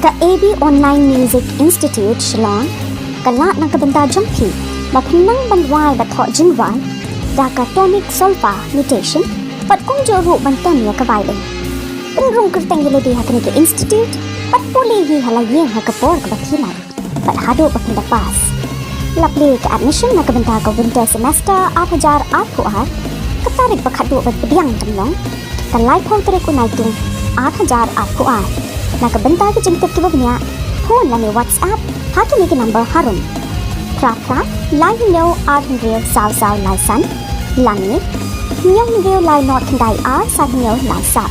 Ka AB Online Music Institute Shillong kalat ng kabanta jumpi mapunang banwal bato jinwan diatonic sulfa mutation pat kung joro bantan ya kawailin pengrung kerteng yeledi hakani ke institute pat puli hi halayeng hakapor ke bathilai pat hado bakinda pas lapli ke admission na kabanta ka winter semester 8,008 kuat ketarik bakhadu bat pediang tamlong kalai phone tere ku naitung 8,008 kuat na kabanta ke jengtep ke babnya phone lani WhatsApp hakini ke number harum Pra lai no ardengil sao sao lai san lani nyong ngil lai not kendai sa ngil lai sa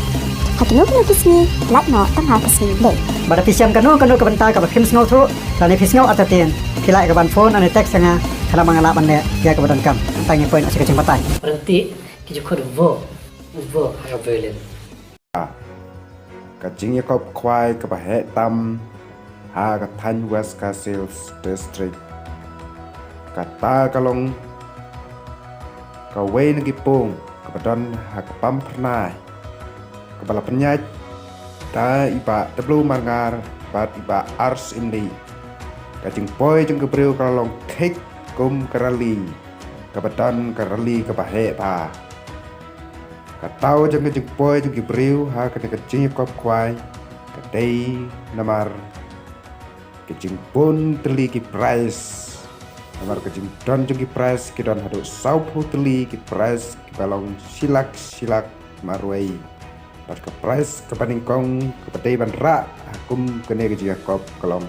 hakino kino kisni lat no tangha kisni le Bada pisiam kanu ke bentar ke phim sngo thu lani phis ngau atatin pilai ke ban phone ane teks nga kala mangala bande ya ke badan kam tangi poin asik kecing patai berhenti ki jukho vo ha velen Kacing yakop kwai ke bahe tam ha ke Tan West Castles District kata kalong kawe negipung kepadon ha kepam pernah kepala penyaj ta iba teblu mangar bat iba ars indi kacing poi jeng kebriu kalong kek kum kerali kepadon kerali kebahe pa katau jeng poi jeng kebriu ha kacing yakop kwai kadai namar kacing pun teli ki price Namar kecing don jungi price ki don hadu sau putli ki price ki balong silak marwai. Pas ke price ke paningkong ke pedai bandra akum kene ke Jakob kolong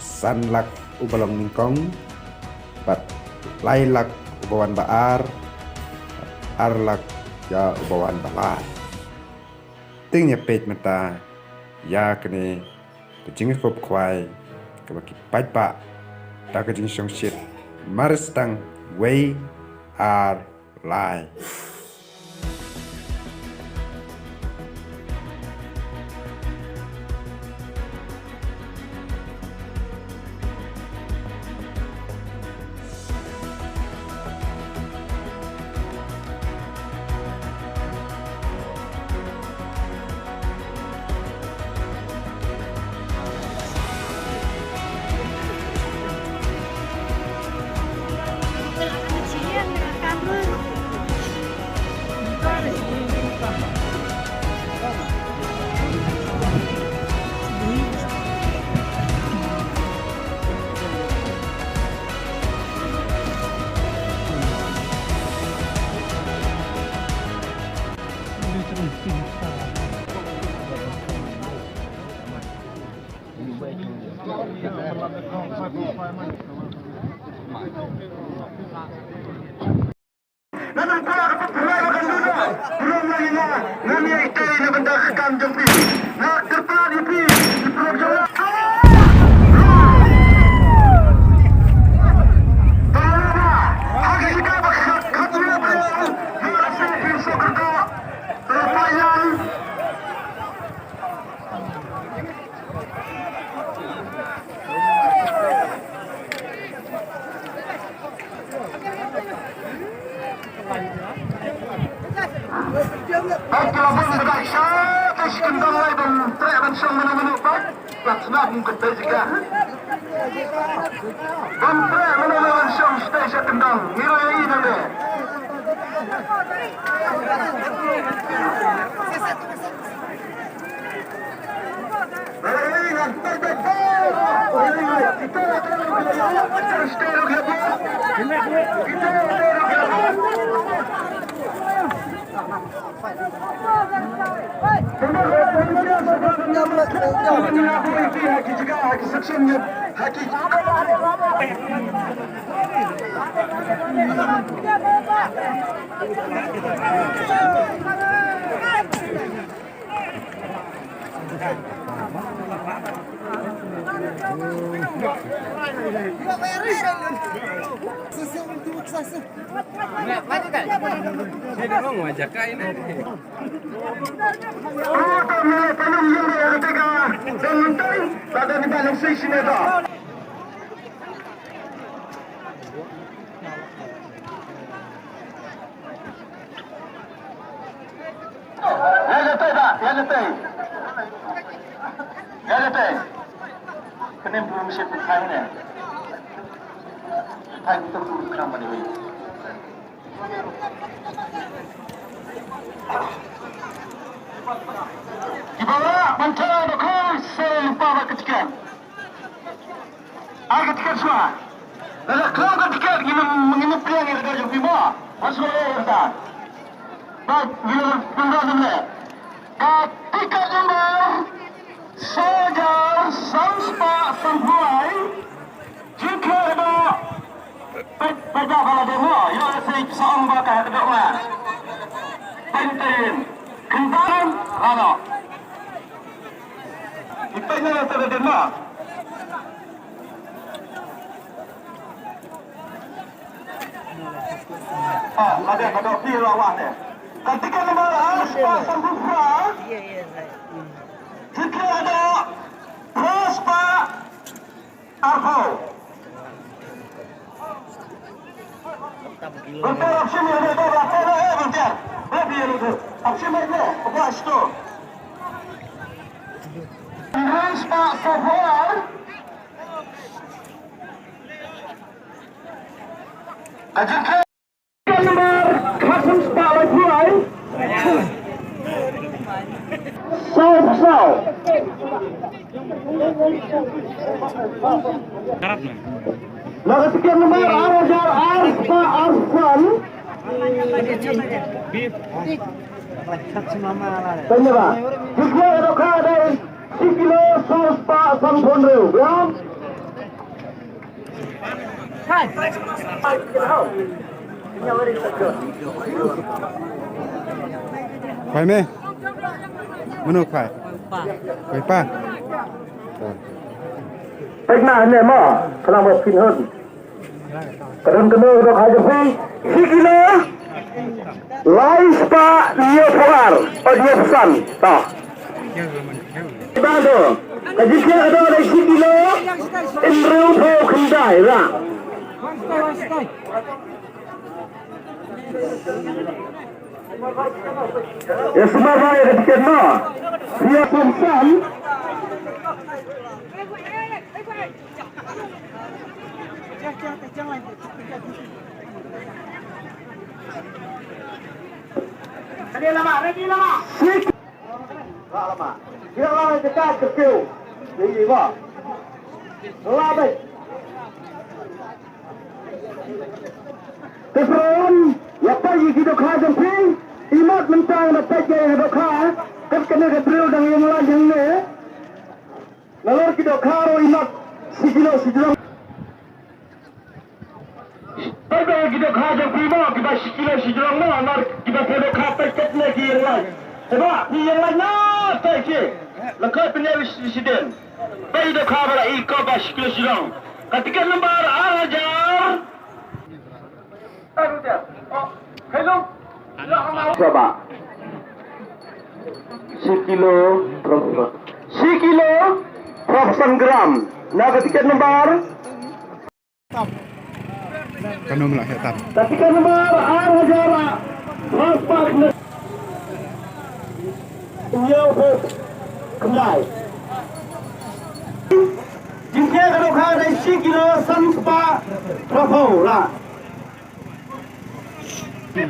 sanlak ubalong ningkong pat lailak ubawan baar arlak ya ubawan balar. Tingnya page mata ya kene kecing kop kwai ke baki pajpa tak kecing song shit. Maristang we are live. Ya letih. Kena belum siap bertanya. Hai kita belum kenapa ni? Di bawah mentera doktor selupa ketika. Ketika semua. Dalam kalau ketika menginap yang ada di bawah, masuk ada. Baik, bila benar. Ketika nombor saja sampai sampai jika ada pada pada demo, ia saya seorang bakal ada orang. Penting, kendaraan, ano. Kita ini ada demo. Ada pihak awak ni. Ketika nombor sampai sampai jika ada Prosper Arho. Betul opsi ni ada berapa betul. Berapa yang itu? Opsi mana? Apa itu? Prosper Arho. Jika nomor Kasim Spalai Puai. Sao. Laga sekian nomor Arajar Arfa Arfan. Ternyata jika ada dari 1 kilo Sospa Sampondru, ya. Hai. Phải mê. Mana phải? Phải pa. Baik nah ni mah selamat pinhun. Kadang kena dah hajar pi 1 kilo. Lais pa dia puar, dia pesan. Tah. Bado. Jika ada 1 kilo, Indreu tho kendai lah. Ya semua baik ketika no. Dia pesan. Ready lama. Lama. Dia lama dekat ke kau. Ini apa? Lama. Keseruan, apa yang kita kaji pun, imat mentang dapat jadi dokar, kerana kedua dan yang lain yang ni, nalor kita karo imat 1 kilo. Pada kita kaji prima kita 1 kilo mana, nalor kita perlu kapai ketne yang lain. Sebab yang lain nak kaji, lekar penyelesaian presiden. Pada dokar pada ikut 1 kilo. Ketika nombor Arajar. Hello. Coba. 1 kilo 100 gram. Naga tiket nombor. Kan nomor lah hitam. Tiket nombor Arajar. Paspak. Yo kembali. Jika kalau ada 1 kilo sampai berapa lah? Tapi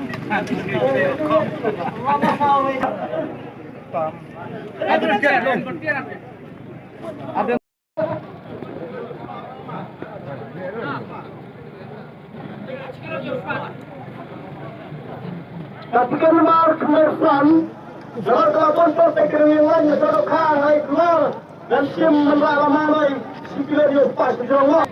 kan nomor kemersan, kalau telepon postek yang lain, kalau kah naik keluar dan sim mendalam malai, 1 kilo dia pas di jalan.